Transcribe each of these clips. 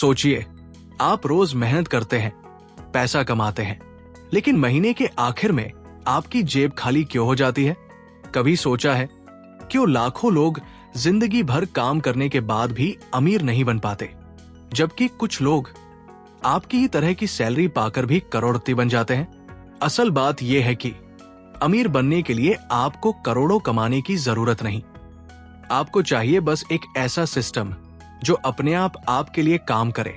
सोचिए, आप रोज मेहनत करते हैं, पैसा कमाते हैं, लेकिन महीने के आखिर में आपकी जेब खाली क्यों हो जाती है? कभी सोचा है क्यों लाखों लोग जिंदगी भर काम करने के बाद भी अमीर नहीं बन पाते, जबकि कुछ लोग आपकी ही तरह की सैलरी पाकर भी करोड़पति बन जाते हैं? असल बात यह है कि अमीर बनने के लिए आपको करोड़ों कमाने की जरूरत नहीं। आपको चाहिए बस एक ऐसा सिस्टम जो अपने आप आपके लिए काम करे।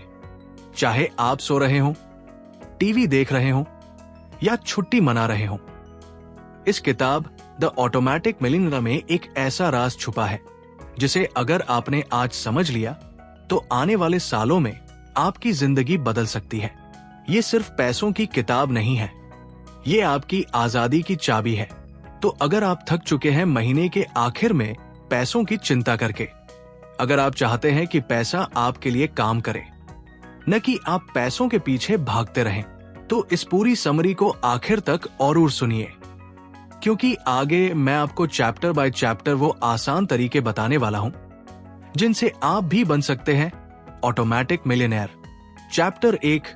चाहे आप सो रहे हो, टीवी देख रहे हो या छुट्टी मना रहे हो। इस किताब द ऑटोमेटिक मिलियनेयर में एक ऐसा राज छुपा है जिसे अगर आपने आज समझ लिया तो आने वाले सालों में आपकी जिंदगी बदल सकती है। ये सिर्फ पैसों की किताब नहीं है, ये आपकी आजादी की चाबी है। तो अगर आप थक चुके हैं महीने के आखिर में पैसों की चिंता करके, अगर आप चाहते हैं कि पैसा आपके लिए काम करे, न कि आप पैसों के पीछे भागते रहें, तो इस पूरी समरी को आखिर तक और सुनिए, क्योंकि आगे मैं आपको चैप्टर बाय चैप्टर वो आसान तरीके बताने वाला हूं जिनसे आप भी बन सकते हैं automatic millionaire. Chapter 1,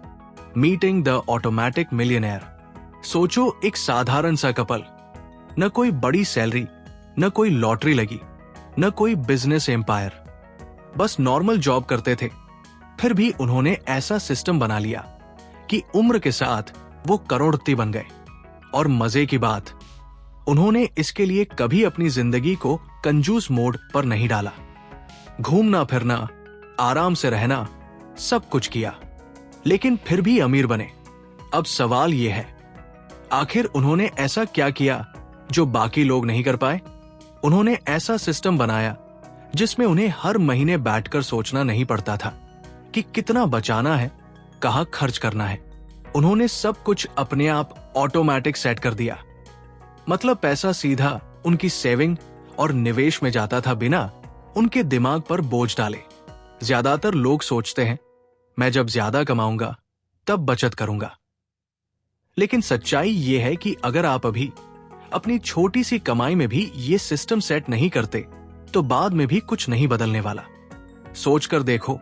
meeting the automatic millionaire. सोचो, एक साधारण सा कपल, न कोई बड़ी सैलरी, न कोई लॉटरी लगी, न कोई बिजनेस एम्पायर, बस नॉर्मल जॉब करते थे। फिर भी उन्होंने ऐसा सिस्टम बना लिया कि उम्र के साथ वो करोड़पति बन गए। और मजे की बात, उन्होंने इसके लिए कभी अपनी जिंदगी को कंजूस मोड पर नहीं डाला। घूमना फिरना, आराम से रहना, सब कुछ किया, लेकिन फिर भी अमीर बने। अब सवाल यह है, आखिर उन्होंने ऐसा क्या किया जो बाकी लोग नहीं कर पाए? उन्होंने ऐसा सिस्टम बनाया जिसमें उन्हें हर महीने बैठकर सोचना नहीं पड़ता था कि कितना बचाना है, कहां खर्च करना है। उन्होंने सब कुछ अपने आप ऑटोमेटिक सेट कर दिया। मतलब पैसा सीधा उनकी सेविंग और निवेश में जाता था, बिना उनके दिमाग पर बोझ डाले। ज्यादातर लोग सोचते हैं, मैं जब ज्यादा कमाऊंगा तब बचत करूंगा। लेकिन सच्चाई ये है कि अगर आप अभी अपनी छोटी सी कमाई में भी ये सिस्टम सेट नहीं करते, तो बाद में भी कुछ नहीं बदलने वाला। सोचकर देखो,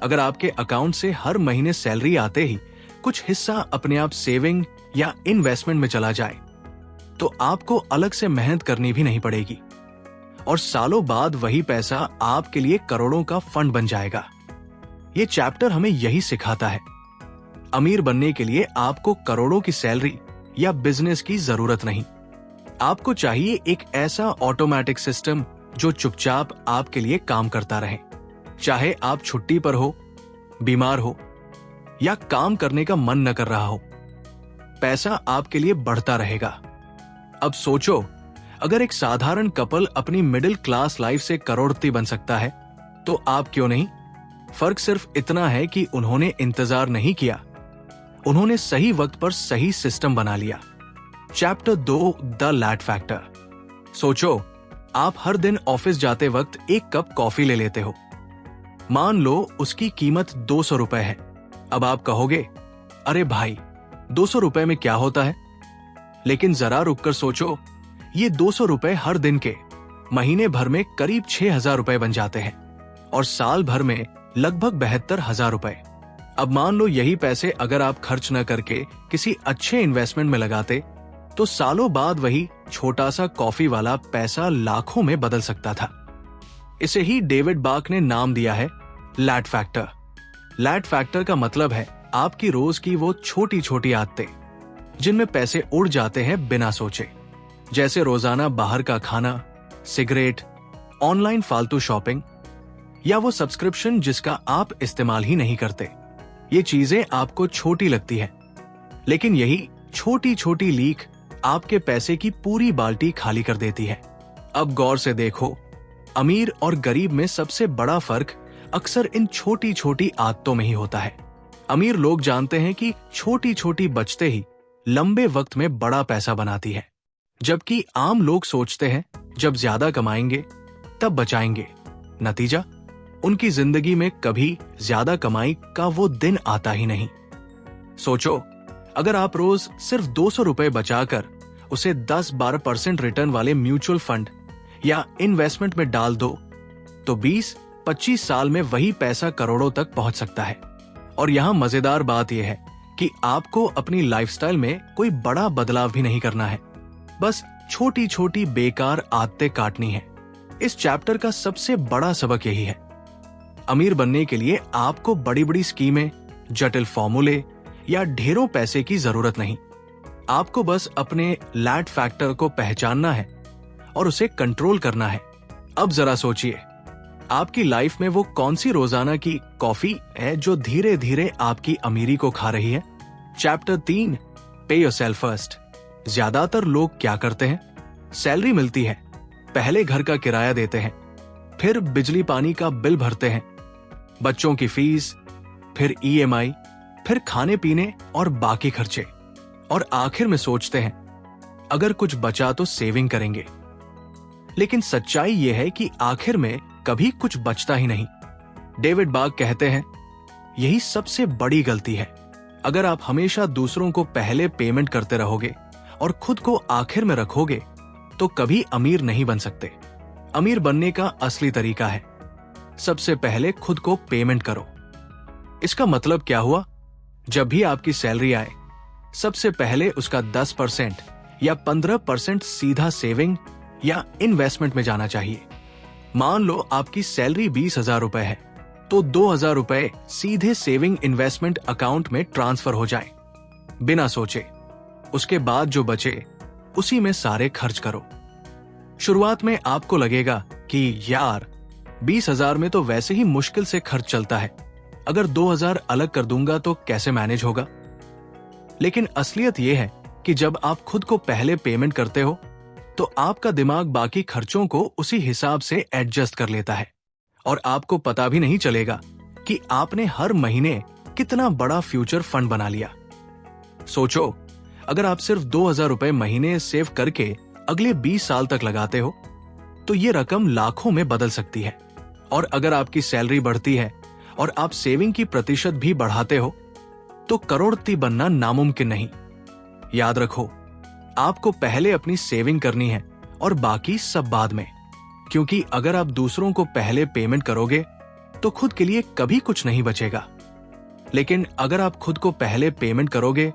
अगर आपके अकाउंट से हर महीने सैलरी आते ही कुछ हिस्सा अपने आप सेविंग या इन्वेस्टमेंट में चला जाए, तो आपको अलग से मेहनत करनी भी नहीं पड़ेगी और सालों बाद वही पैसा आपके लिए करोड़ों का फंड बन जाएगा। ये चैप्टर हमें यही सिखाता है, अमीर बनने के लिए आपको करोड़ों की सैलरी या बिजनेस की जरूरत नहीं। आपको चाहिए एक ऐसा ऑटोमेटिक सिस्टम जो चुपचाप आपके लिए काम करता रहे। चाहे आप छुट्टी पर हो, बीमार हो या काम करने का मन न कर रहा हो, पैसा आपके लिए बढ़ता रहेगा। अब सोचो, अगर एक साधारण कपल अपनी मिडिल क्लास लाइफ से करोड़पति बन सकता है, तो आप क्यों नहीं? फर्क सिर्फ इतना है कि उन्होंने इंतजार नहीं किया, उन्होंने सही वक्त पर सही सिस्टम बना लिया। Chapter 2, the latte factor. सोचो, आप हर दिन ऑफिस जाते वक्त एक कप कॉफी ले लेते हो। मान लो उसकी कीमत 200 रुपए है। अब आप कहोगे, अरे भाई, 200 रुपए में क्या होता है? लेकिन जरा रुककर सोचो, ये 200 रुपए हर दिन के महीने भर में करीब 6,000 रुपए बन जाते हैं और साल भर में लगभग 72,000 रुपए। अब मान लो यही पैसे अगर आप खर्च न करके किसी अच्छे इन्वेस्टमेंट में लगाते, तो सालों बाद वही छोटा सा कॉफी वाला पैसा लाखों में बदल सकता था। इसे ही डेविड बाक ने नाम दिया है लैट फैक्टर। लैट फैक्टर का मतलब है आपकी रोज की वो छोटी छोटी आदतें जिनमें पैसे उड़ जाते हैं बिना सोचे, जैसे रोजाना बाहर का खाना, सिगरेट, ऑनलाइन फालतू शॉपिंग या वो सब्सक्रिप्शन जिसका आप इस्तेमाल ही नहीं करते। ये चीजें आपको छोटी लगती है, लेकिन यही छोटी छोटी लीक आपके पैसे की पूरी बाल्टी खाली कर देती है। अब गौर से देखो, अमीर और गरीब में सबसे बड़ा फर्क अक्सर इन छोटी छोटी आदतों में ही होता है। अमीर लोग जानते हैं कि छोटी छोटी बचते ही लंबे वक्त में बड़ा पैसा बनाती है, जबकि आम लोग सोचते हैं जब ज्यादा कमाएंगे तब बचाएंगे। नतीजा, उनकी जिंदगी में कभी ज्यादा कमाई का वो दिन आता ही नहीं। सोचो, अगर आप रोज सिर्फ 200 रुपए बचाकर उसे 10-12% रिटर्न वाले म्यूचुअल फंड या इन्वेस्टमेंट में डाल दो, तो 20 25 साल में वही पैसा करोड़ों तक पहुंच सकता है। और यहाँ मजेदार बात यह है कि आपको अपनी लाइफस्टाइल में कोई बड़ा बदलाव भी नहीं करना है, बस छोटी छोटी बेकार आदतें काटनी है। इस चैप्टर का सबसे बड़ा सबक यही है, अमीर बनने के लिए आपको बड़ी बड़ी स्कीमें, जटिल फॉर्मूले या ढेरों पैसे की जरूरत नहीं। आपको बस अपने लैट फैक्टर को पहचानना है और उसे कंट्रोल करना है। अब जरा सोचिए, आपकी लाइफ में वो कौन सी रोजाना की कॉफी है जो धीरे धीरे आपकी अमीरी को खा रही है। चैप्टर 3, पे योरसेल्फ फर्स्ट। ज्यादातर लोग क्या करते हैं, सैलरी मिलती है, पहले घर का किराया देते हैं, फिर बिजली पानी का बिल भरते हैं, बच्चों की फीस, फिर EMI, फिर खाने पीने और बाकी खर्चे, और आखिर में सोचते हैं अगर कुछ बचा तो सेविंग करेंगे। लेकिन सच्चाई यह है कि आखिर में कभी कुछ बचता ही नहीं। डेविड बाग कहते हैं, यही सबसे बड़ी गलती है। अगर आप हमेशा दूसरों को पहले पेमेंट करते रहोगे और खुद को आखिर में रखोगे तो कभी अमीर नहीं बन सकते। अमीर बनने का असली तरीका है, सबसे पहले खुद को पेमेंट करो। इसका मतलब क्या हुआ? जब भी आपकी सैलरी आए, सबसे पहले उसका 10% या 15% सीधा सेविंग या इन्वेस्टमेंट में जाना चाहिए। मान लो आपकी सैलरी 20,000 रुपए है, तो 2,000 रुपए सीधे सेविंग इन्वेस्टमेंट अकाउंट में ट्रांसफर हो जाए बिना सोचे। उसके बाद जो बचे उसी में सारे खर्च करो। शुरुआत में आपको लगेगा कि यार 20,000 में तो वैसे ही मुश्किल से खर्च चलता है, अगर 2,000 अलग कर दूंगा तो कैसे मैनेज होगा। लेकिन असलियत यह है कि जब आप खुद को पहले पेमेंट करते हो तो आपका दिमाग बाकी खर्चों को उसी हिसाब से एडजस्ट कर लेता है और आपको पता भी नहीं चलेगा कि आपने हर महीने कितना बड़ा फ्यूचर फंड बना लिया। सोचो, अगर आप सिर्फ 2,000 रुपए महीने सेव करके अगले 20 साल तक लगाते हो तो ये रकम लाखों में बदल सकती है। और अगर आपकी सैलरी बढ़ती है और आप सेविंग की प्रतिशत भी बढ़ाते हो तो करोड़पति बनना नामुमकिन नहीं। याद रखो, आपको पहले अपनी सेविंग करनी है और बाकी सब बाद में, क्योंकि अगर आप दूसरों को पहले पेमेंट करोगे तो खुद के लिए कभी कुछ नहीं बचेगा। लेकिन अगर आप खुद को पहले पेमेंट करोगे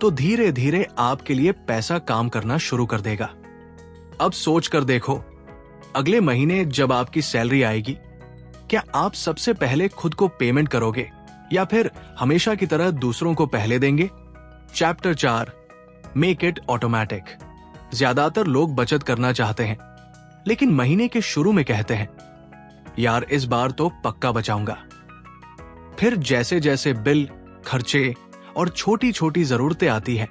तो धीरे धीरे आपके लिए पैसा काम करना शुरू कर देगा। अब सोच कर देखो, अगले महीने जब आपकी सैलरी आएगी, क्या आप सबसे पहले खुद को पेमेंट करोगे या फिर हमेशा की तरह दूसरों को पहले देंगे? Chapter 4, make it automatic. ज्यादातर लोग बचत करना चाहते हैं, लेकिन महीने के शुरू में कहते हैं, यार इस बार तो पक्का बचाऊंगा। फिर जैसे जैसे बिल, खर्चे और छोटी छोटी जरूरतें आती हैं,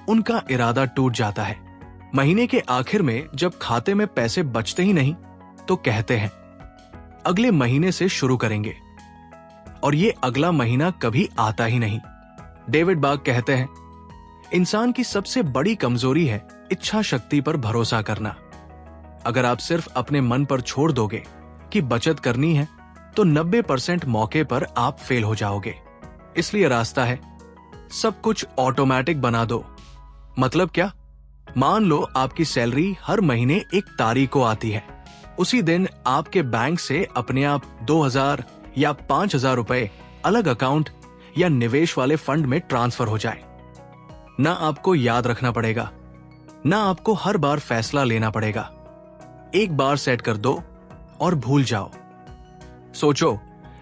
उनका इरादा टूट जाता है। महीने के आखिर में जब खाते में पैसे बचते ही नहीं तो कहते हैं, अगले महीने से शुरू करेंगे, और ये अगला महीना कभी आता ही नहीं। डेविड बाग कहते हैं, इंसान की सबसे बड़ी कमजोरी है इच्छा शक्ति पर भरोसा करना। अगर आप सिर्फ अपने मन पर छोड़ दोगे कि बचत करनी है तो 90% मौके पर आप फेल हो जाओगे। इसलिए रास्ता है, सब कुछ ऑटोमेटिक बना दो। मतलब क्या? मान लो आपकी सैलरी हर महीने एक तारीख को आती है, उसी दिन आपके बैंक से अपने आप 2,000 या 5,000 रुपए अलग अकाउंट या निवेश वाले फंड में ट्रांसफर हो जाए। ना आपको याद रखना पड़ेगा, ना आपको हर बार फैसला लेना पड़ेगा। एक बार सेट कर दो और भूल जाओ। सोचो,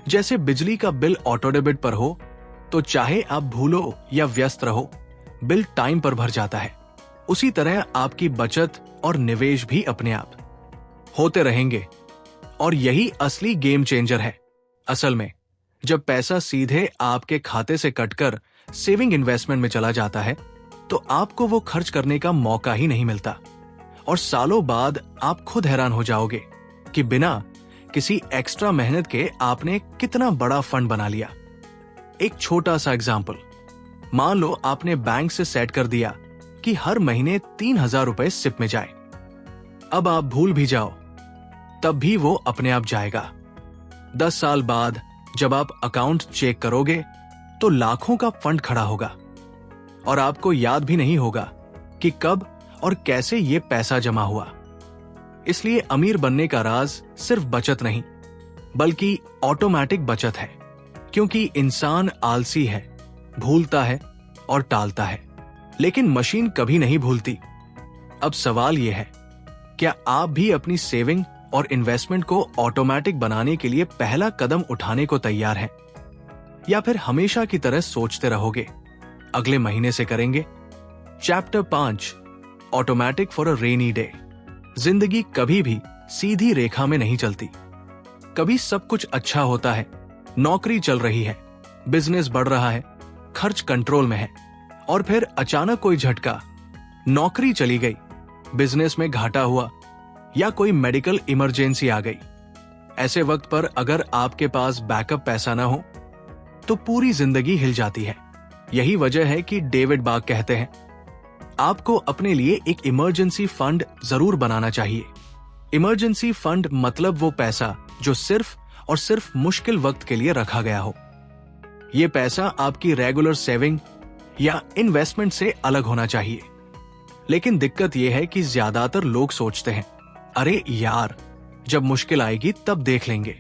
जैसे बिजली का बिल ऑटो डेबिट पर हो तो चाहे आप भूलो या व्यस्त रहो, बिल टाइम पर भर जाता है। उसी तरह आपकी बचत और निवेश भी अपने आप होते रहेंगे। और यही असली गेम चेंजर है। असल में जब पैसा सीधे आपके खाते से कटकर सेविंग इन्वेस्टमेंट में चला जाता है तो आपको वो खर्च करने का मौका ही नहीं मिलता, और सालों बाद आप खुद हैरान हो जाओगे कि बिना किसी एक्स्ट्रा मेहनत के आपने कितना बड़ा फंड बना लिया। एक छोटा सा एग्जाम्पल, मान लो आपने बैंक से सेट कर दिया कि हर महीने 3,000 रुपए सिप में जाए। अब आप भूल भी जाओ तब भी वो अपने आप जाएगा। 10 साल बाद जब आप अकाउंट चेक करोगे तो लाखों का फंड खड़ा होगा, और आपको याद भी नहीं होगा कि कब और कैसे ये पैसा जमा हुआ। इसलिए अमीर बनने का राज सिर्फ बचत नहीं, बल्कि ऑटोमेटिक बचत है, क्योंकि इंसान आलसी है, भूलता है और टालता है, लेकिन मशीन कभी नहीं भूलती। अब सवाल यह है, क्या आप भी अपनी सेविंग और इन्वेस्टमेंट को ऑटोमेटिक बनाने के लिए पहला कदम उठाने को तैयार हैं? या फिर हमेशा की तरह सोचते रहोगे, अगले महीने से करेंगे? Chapter 5, automatic for a rainy day. जिंदगी कभी भी सीधी रेखा में नहीं चलती। कभी सब कुछ अच्छा होता है, नौकरी चल रही है, बिजनेस बढ़ रहा है, खर्च कंट्रोल में है, और फिर अचानक कोई झटका, नौकरी चली गई, बिजनेस में घाटा हुआ, या कोई मेडिकल इमरजेंसी आ गई। ऐसे वक्त पर अगर आपके पास बैकअप पैसा ना हो तो पूरी जिंदगी हिल जाती है। यही वजह है कि डेविड बाग कहते हैं, आपको अपने लिए एक इमरजेंसी फंड जरूर बनाना चाहिए। इमरजेंसी फंड मतलब वो पैसा जो सिर्फ और सिर्फ मुश्किल वक्त के लिए रखा गया हो। ये पैसा आपकी रेगुलर सेविंग या इन्वेस्टमेंट से अलग होना चाहिए। लेकिन दिक्कत यह है कि ज्यादातर लोग सोचते हैं, अरे यार, जब मुश्किल आएगी तब देख लेंगे।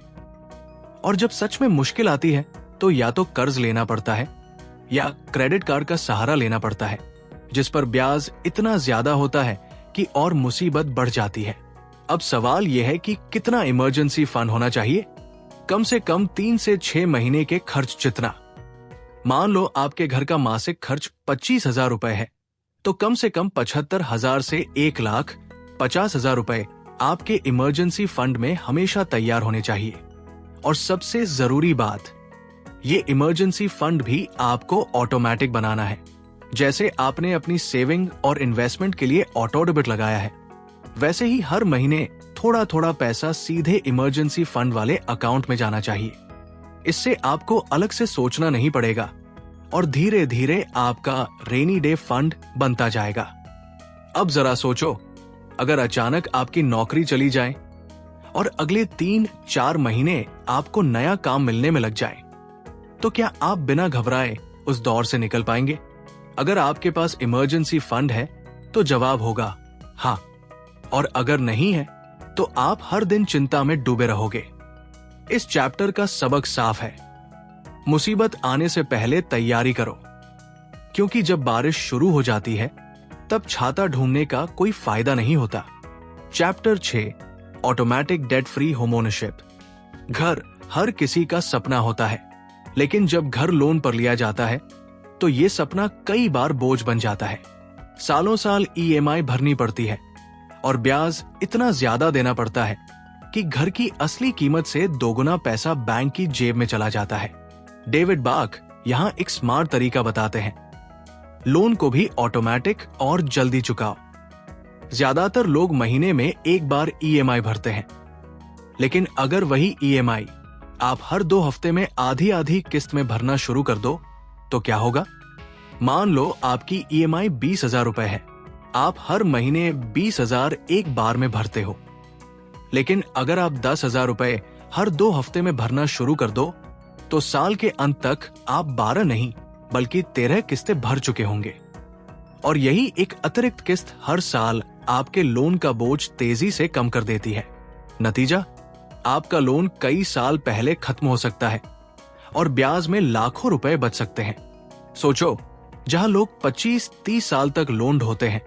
और जब सच में मुश्किल आती है तो या तो कर्ज लेना पड़ता है या क्रेडिट कार्ड का सहारा लेना पड़ता है, जिस पर ब्याज इतना ज्यादा होता है कि और मुसीबत बढ़ जाती है। अब सवाल यह है कि कितना इमरजेंसी फंड होना चाहिए? कम से कम 3 से 6 महीने के खर्च जितना। मान लो आपके घर का मासिक खर्च 25,000 रुपए है, तो कम से कम 75,000 से 1,50,000 रुपए आपके इमरजेंसी फंड में हमेशा तैयार होने चाहिए। और सबसे जरूरी बात, ये इमरजेंसी फंड भी आपको ऑटोमेटिक बनाना है। जैसे आपने अपनी सेविंग और इन्वेस्टमेंट के लिए ऑटो डेबिट लगाया है, वैसे ही हर महीने थोड़ा थोड़ा पैसा सीधे इमरजेंसी फंड वाले अकाउंट में जाना चाहिए। इससे आपको अलग से सोचना नहीं पड़ेगा और धीरे धीरे आपका रेनी डे फंड बनता जाएगा। अब जरा सोचो, अगर अचानक आपकी नौकरी चली जाए और अगले 3-4 महीने आपको नया काम मिलने में लग जाए, तो क्या आप बिना घबराए उस दौर से निकल पाएंगे? अगर आपके पास इमरजेंसी फंड है तो जवाब होगा हाँ, और अगर नहीं है तो आप हर दिन चिंता में डूबे रहोगे। इस चैप्टर का सबक साफ है, मुसीबत आने से पहले तैयारी करो, क्योंकि जब बारिश शुरू हो जाती है तब छाता ढूंढने का कोई फायदा नहीं होता। Chapter 6, automatic debt free homeownership. घर हर किसी का सपना होता है, लेकिन जब घर लोन पर लिया जाता है तो ये सपना कई बार बोझ बन जाता है। सालों साल EMI भरनी पड़ती है और ब्याज इतना ज्यादा देना पड़ता है कि घर की असली कीमत से दोगुना पैसा बैंक की जेब में चला जाता है। डेविड बाग यहाँ एक स्मार्ट तरीका बताते हैं, लोन को भी ऑटोमेटिक और जल्दी चुकाओ। ज्यादातर लोग महीने में एक बार EMI भरते हैं, लेकिन अगर वही EMI आप हर 2 हफ्ते में आधी आधी किस्त में भरना शुरू कर दो तो क्या होगा? मान लो आपकी EMI 20,000 रुपए है, आप हर महीने 20,000 एक बार में भरते हो। लेकिन अगर आप 10,000 रुपए हर 2 हफ्ते में भरना शुरू कर दो तो साल के अंत तक आप 12 नहीं बल्कि 13 किस्तें भर चुके होंगे। और यही एक अतिरिक्त किस्त हर साल आपके लोन का बोझ तेजी से कम कर देती है। नतीजा, आपका लोन कई साल पहले खत्म हो सकता है और ब्याज में लाखों रुपए बच सकते हैं। सोचो, जहां लोग 25-30 साल तक लोन ढोते हैं,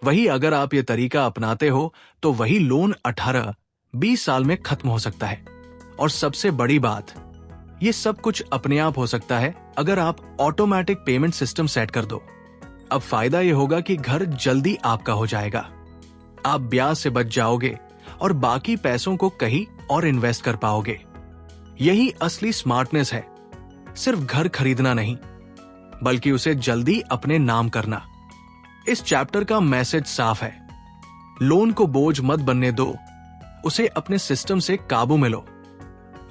वही अगर आप ये तरीका अपनाते हो तो वही लोन 18-20 साल में खत्म हो सकता है। और सबसे बड़ी बात, ये सब कुछ अपने आप हो सकता है अगर आप ऑटोमेटिक पेमेंट सिस्टम सेट कर दो। अब फायदा ये होगा कि घर जल्दी आपका हो जाएगा, आप ब्याज से बच जाओगे और बाकी पैसों को कहीं और इन्वेस्ट कर पाओगे। यही असली स्मार्टनेस है, सिर्फ घर खरीदना नहीं बल्कि उसे जल्दी अपने नाम करना। इस चैप्टर का मैसेज साफ है, लोन को बोझ मत बनने दो, उसे अपने सिस्टम से काबू में लो।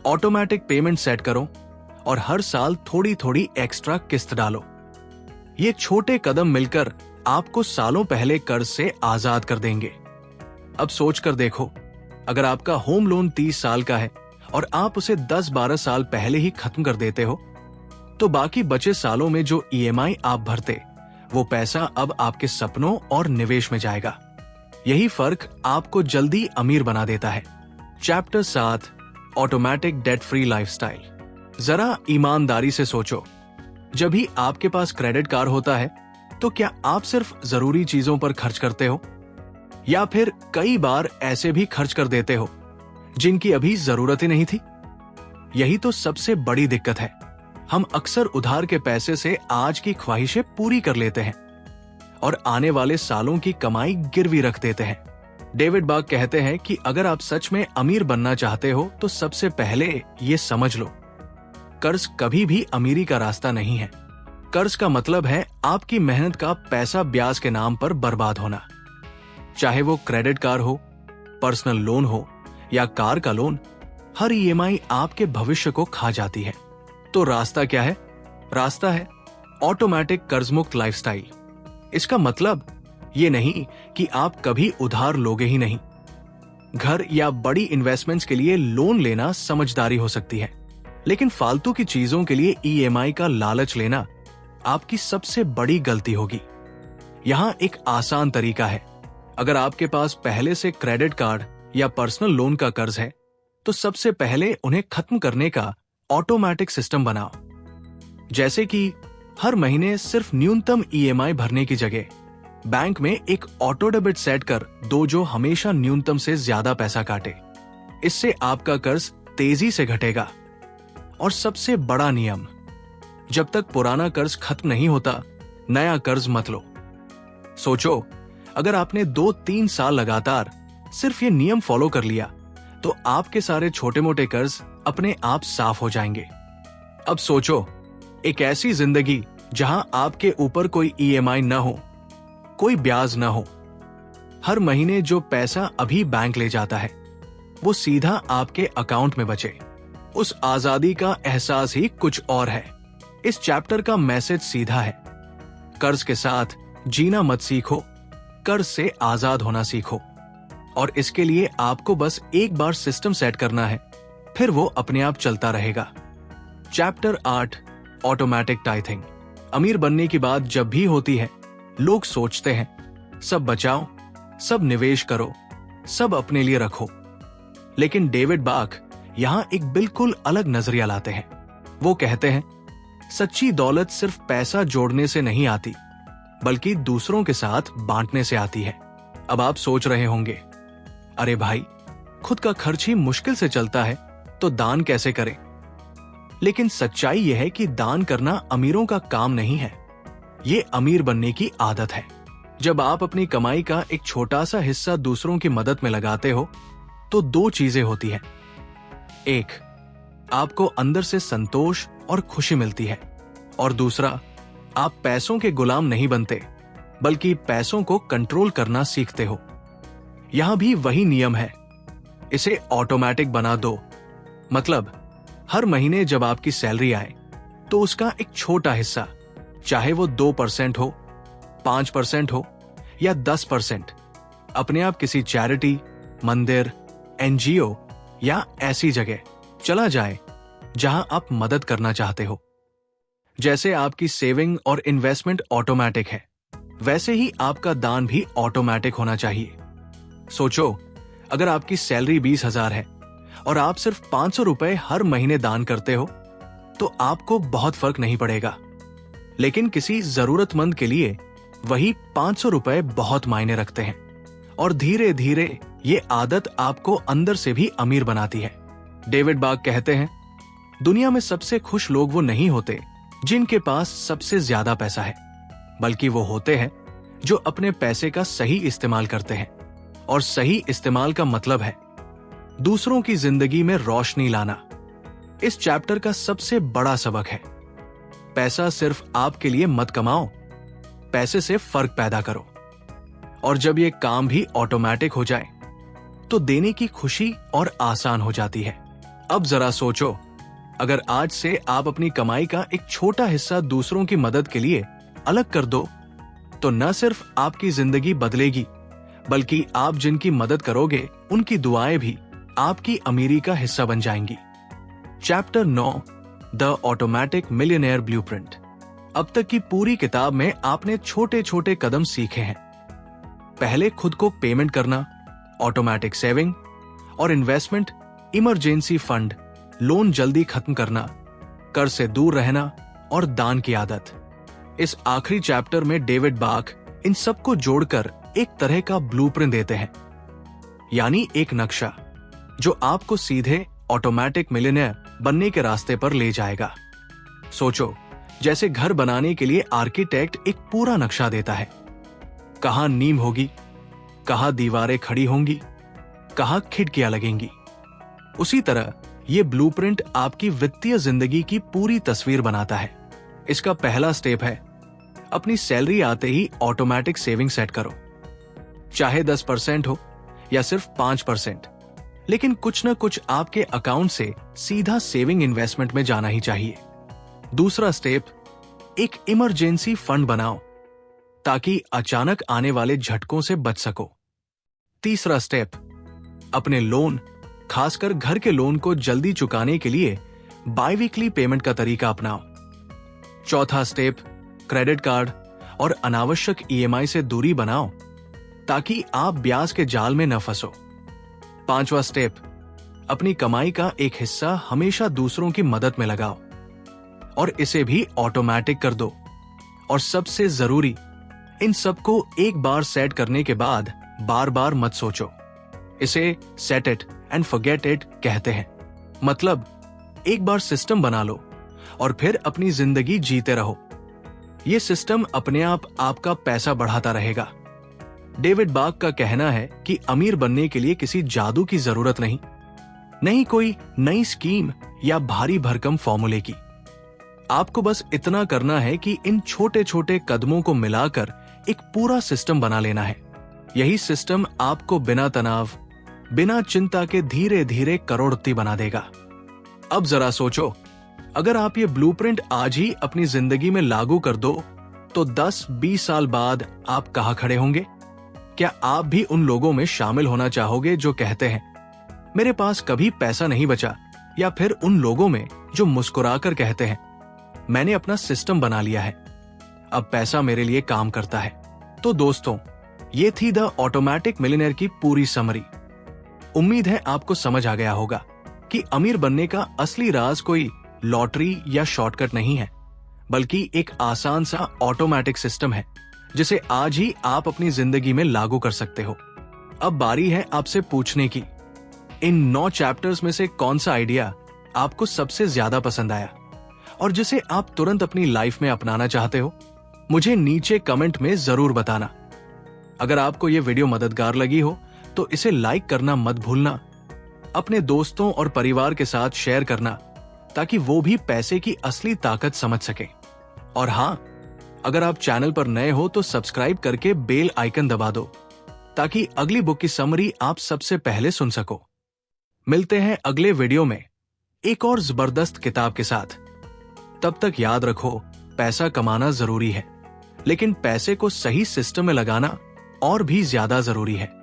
ऑटोमेटिक पेमेंट सेट करो और हर साल थोड़ी थोड़ी एक्स्ट्रा किस्त डालो। ये छोटे कदम मिलकर आपको सालों पहले कर्ज से आजाद कर देंगे। अब सोच कर देखो, अगर आपका होम लोन 30 साल का है और आप उसे 10-12 साल पहले ही खत्म कर देते हो, तो बाकी बचे सालों में जो EMI आप भरते, वो पैसा अब आपके सपनों और निवेश में जाएगा। यही फर्क आपको जल्दी अमीर बना देता है। Chapter 7, automatic debt free lifestyle. जरा ईमानदारी से सोचो, जब भी आपके पास क्रेडिट कार्ड होता है तो क्या आप सिर्फ जरूरी चीजों पर खर्च करते हो, या फिर कई बार ऐसे भी खर्च कर देते हो जिनकी अभी जरूरत ही नहीं थी? यही तो सबसे बड़ी दिक्कत है। हम अक्सर उधार के पैसे से आज की ख्वाहिशें पूरी कर लेते हैं और आने वाले सालों की कमाई गिरवी रख देते हैं। डेविड बाक कहते हैं कि अगर आप सच में अमीर बनना चाहते हो तो सबसे पहले ये समझ लो, कर्ज कभी भी अमीरी का रास्ता नहीं है। कर्ज का मतलब है आपकी मेहनत का पैसा ब्याज के नाम पर बर्बाद होना। चाहे वो क्रेडिट कार्ड हो, पर्सनल लोन हो या कार का लोन, हर ईएमआई आपके भविष्य को खा जाती है। तो रास्ता क्या है? रास्ता है ऑटोमेटिक कर्ज मुक्त लाइफस्टाइल। इसका मतलब ये नहीं कि आप कभी उधार लोगे ही नहीं। घर या बड़ी इन्वेस्टमेंट्स के लिए लोन लेना समझदारी हो सकती है, लेकिन फालतू की चीजों के लिए ईएमआई का लालच लेना आपकी सबसे बड़ी गलती होगी। यहां एक आसान तरीका है। अगर आपके पास पहले से क्रेडिट कार्ड या पर्सनल लोन का कर्ज है तो सबसे पहले उन्हें खत्म करने का ऑटोमेटिक सिस्टम बनाओ। जैसे कि हर महीने सिर्फ न्यूनतम ईएमआई भरने की जगह बैंक में एक ऑटो डेबिट सेट कर दो जो हमेशा न्यूनतम से ज्यादा पैसा काटे। इससे आपका कर्ज तेजी से घटेगा। और सबसे बड़ा नियम, जब तक पुराना कर्ज खत्म नहीं होता, नया कर्ज मत लो। सोचो, अगर आपने 2-3 साल लगातार सिर्फ ये नियम फॉलो कर लिया तो आपके सारे छोटे मोटे कर्ज अपने आप साफ हो जाएंगे। अब सोचो, एक ऐसी जिंदगी जहां आपके ऊपर कोई ईएमआई न हो, कोई ब्याज न हो। हर महीने जो पैसा अभी बैंक ले जाता है वो सीधा आपके अकाउंट में बचे। उस आजादी का एहसास ही कुछ और है। इस चैप्टर का मैसेज सीधा है, कर्ज के साथ जीना मत सीखो, कर्ज से आजाद होना सीखो। और इसके लिए आपको बस एक बार सिस्टम सेट करना है, फिर वो अपने आप चलता रहेगा। Chapter 8, automatic tithing. अमीर बनने की बात जब भी होती है, लोग सोचते हैं सब बचाओ, सब निवेश करो, सब अपने लिए रखो। लेकिन डेविड बाक यहां एक बिल्कुल अलग नजरिया लाते हैं। वो कहते हैं, सच्ची दौलत सिर्फ पैसा जोड़ने से नहीं आती, बल्कि दूसरों के साथ बांटने से आती है। अब आप सोच रहे होंगे, अरे भाई, खुद का खर्च ही मुश्किल से चलता है तो दान कैसे करें? लेकिन सच्चाई यह है कि दान करना अमीरों का काम नहीं है, ये अमीर बनने की आदत है। जब आप अपनी कमाई का एक छोटा सा हिस्सा दूसरों की मदद में लगाते हो तो 2 चीजें होती हैं। एक, आपको अंदर से संतोष और खुशी मिलती है, और दूसरा, आप पैसों के गुलाम नहीं बनते, बल्कि पैसों को कंट्रोल करना सीखते हो। यहां भी वही नियम है, इसे ऑटोमेटिक बना दो। मतलब हर महीने जब आपकी सैलरी आए तो उसका एक छोटा हिस्सा, चाहे वो 2% हो, 5% हो या 10%, अपने आप किसी चैरिटी, मंदिर, एनजीओ या ऐसी जगह चला जाए जहां आप मदद करना चाहते हो। जैसे आपकी सेविंग और इन्वेस्टमेंट ऑटोमेटिक है, वैसे ही आपका दान भी ऑटोमेटिक होना चाहिए। सोचो, अगर आपकी सैलरी 20,000 है और आप सिर्फ 500 रुपए हर महीने दान करते हो तो आपको बहुत फर्क नहीं पड़ेगा। लेकिन किसी जरूरतमंद के लिए वही 500 रुपए बहुत मायने रखते हैं, और धीरे धीरे ये आदत आपको अंदर से भी अमीर बनाती है। डेविड बाक कहते हैं, दुनिया में सबसे खुश लोग वो नहीं होते जिनके पास सबसे ज्यादा पैसा है, बल्कि वो होते हैं जो अपने पैसे का सही इस्तेमाल करते हैं। और सही इस्तेमाल का मतलब है दूसरों की जिंदगी में रोशनी लाना। इस चैप्टर का सबसे बड़ा सबक है, पैसा सिर्फ आपके लिए मत कमाओ, पैसे से फर्क पैदा करो। और जब ये काम भी ऑटोमेटिक हो जाए तो देने की खुशी और आसान हो जाती है। अब जरा सोचो, अगर आज से आप अपनी कमाई का एक छोटा हिस्सा दूसरों की मदद के लिए अलग कर दो तो न सिर्फ आपकी जिंदगी बदलेगी, बल्कि आप जिनकी मदद करोगे उनकी दुआएं भी आपकी अमीरी का हिस्सा बन जाएंगी। Chapter 9, the automatic millionaire blueprint. अब तक की पूरी किताब में आपने छोटे छोटे कदम सीखे हैं। पहले खुद को पेमेंट करना, ऑटोमेटिक सेविंग और इन्वेस्टमेंट, इमरजेंसी फंड, लोन जल्दी खत्म करना, कर से दूर रहना और दान की आदत। इस आखिरी चैप्टर में डेविड बाक इन सबको जोड़कर एक तरह का ब्लूप्रिंट देते हैं, यानी एक नक्शा जो आपको सीधे ऑटोमेटिक मिलियनेयर बनने के रास्ते पर ले जाएगा। सोचो, जैसे घर बनाने के लिए आर्किटेक्ट एक पूरा नक्शा देता है, कहां नींव होगी, कहां दीवारें खड़ी होंगी, कहां खिड़कियां लगेंगी। उसी तरह ये ब्लूप्रिंट आपकी वित्तीय जिंदगी की पूरी तस्वीर बनाता है। इसका पहला स्टेप है, अपनी सैलरी आते ही ऑटोमेटिक सेविंग सेट करो, चाहे 10% हो या सिर्फ 5%, लेकिन कुछ न कुछ आपके अकाउंट से सीधा सेविंग इन्वेस्टमेंट में जाना ही चाहिए। दूसरा स्टेप, एक इमरजेंसी फंड बनाओ ताकि अचानक आने वाले झटकों से बच सको। तीसरा स्टेप, अपने लोन, खासकर घर के लोन को जल्दी चुकाने के लिए बाईवीकली पेमेंट का तरीका अपनाओ। चौथा स्टेप, क्रेडिट कार्ड और अनावश्यक ईएमआई से दूरी बनाओ ताकि आप ब्याज के जाल में न फंसो। पांचवा स्टेप, अपनी कमाई का एक हिस्सा हमेशा दूसरों की मदद में लगाओ और इसे भी ऑटोमेटिक कर दो। और सबसे जरूरी, इन सबको एक बार सेट करने के बाद बार बार मत सोचो। इसे set it and forget it कहते हैं। मतलब एक बार सिस्टम बना लो और फिर अपनी जिंदगी जीते रहो। यह सिस्टम अपने आप आपका पैसा बढ़ाता रहेगा। डेविड बाक का कहना है कि अमीर बनने के लिए किसी जादू की जरूरत नहीं कोई नई स्कीम या भारी भरकम फॉर्मूले की। आपको बस इतना करना है कि इन छोटे छोटे कदमों को मिलाकर एक पूरा सिस्टम बना लेना है। यही सिस्टम आपको बिना तनाव, बिना चिंता के धीरे धीरे करोड़पति बना देगा। अब जरा सोचो, अगर आप ये ब्लूप्रिंट आज ही अपनी जिंदगी में लागू कर दो तो 10-20 साल बाद आप कहां खड़े होंगे? क्या आप भी उन लोगों में शामिल होना चाहोगे जो कहते हैं मेरे पास कभी पैसा नहीं बचा, या फिर उन लोगों में जो मुस्कुराकर कहते हैं मैंने अपना सिस्टम बना लिया है, अब पैसा मेरे लिए काम करता है? तो दोस्तों, ये थी द ऑटोमेटिक मिलियनेयर की पूरी समरी। उम्मीद है आपको समझ आ गया होगा कि अमीर बनने का असली राज कोई लॉटरी या शॉर्टकट नहीं है, बल्कि एक आसान सा ऑटोमेटिक सिस्टम है जिसे आज ही आप अपनी जिंदगी में लागू कर सकते हो। अब बारी है आपसे पूछने की, इन 9 चैप्टर्स में से कौन सा आइडिया आपको सबसे ज्यादा पसंद आया और जिसे आप तुरंत अपनी लाइफ में अपनाना चाहते हो? मुझे नीचे कमेंट में जरूर बताना। अगर आपको यह वीडियो मददगार लगी हो तो इसे लाइक करना मत भूलना। अपने दोस्तों और परिवार के साथ शेयर करना ताकि वो भी पैसे की असली ताकत समझ सके। और हाँ, अगर आप चैनल पर नए हो तो सब्सक्राइब करके बेल आइकन दबा दो ताकि अगली बुक की समरी आप सबसे पहले सुन सको। मिलते हैं अगले वीडियो में एक और जबरदस्त किताब के साथ। तब तक याद रखो, पैसा कमाना जरूरी है, लेकिन पैसे को सही सिस्टम में लगाना और भी ज्यादा जरूरी है।